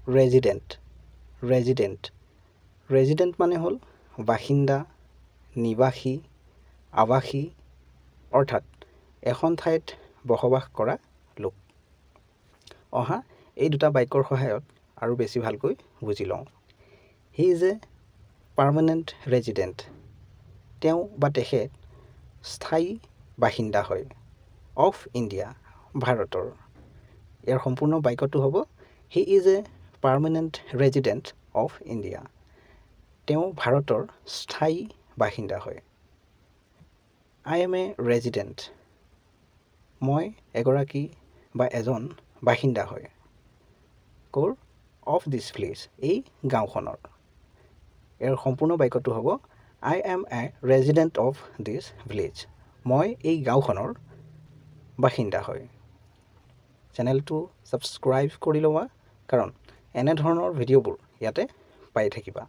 ৰেজিডেণ্ট ৰেজিডেণ্ট ৰেজিডেণ্ট মানে হ'ল বাসিন্দা নিবাসী আৱাসী অৰ্থাৎ এখন ঠাইত বসবাস কৰা লোক অহা এই দুটা বাক্যৰ সহায়ত আৰু বেছি ভালকৈ বুজি লওঁ হি ইজ এ পাৰ্মানেণ্ট ৰেজিডেণ্ট তেওঁ বা তেখেত স্থায়ী বাসিন্দা হয় অফ ইণ্ডিয়া ভাৰতৰ ইয়াৰ সম্পূৰ্ণ বাক্যটো হ'ব he is a permanent resident of India তেওঁ ভাৰতৰ স্থায়ী বাসিন্দা হয় আই এম এ ৰেজিডেণ্ট মই এগৰাকী বা এজন বাসিন্দা হয় ক'ৰ অফ দিছ প্লেচ এই গাঁওখনৰ ইয়াৰ সম্পূৰ্ণ বাক্যটো হ'ব I am a resident of this village মই এই গাঁওখনৰ বাসিন্দা হয় চেনেলটো ছাবস্ক্ৰাইব কৰি লোৱা কাৰণ এনেধৰণৰ ভিডিঅ'বোৰ ইয়াতে পাই থাকিবা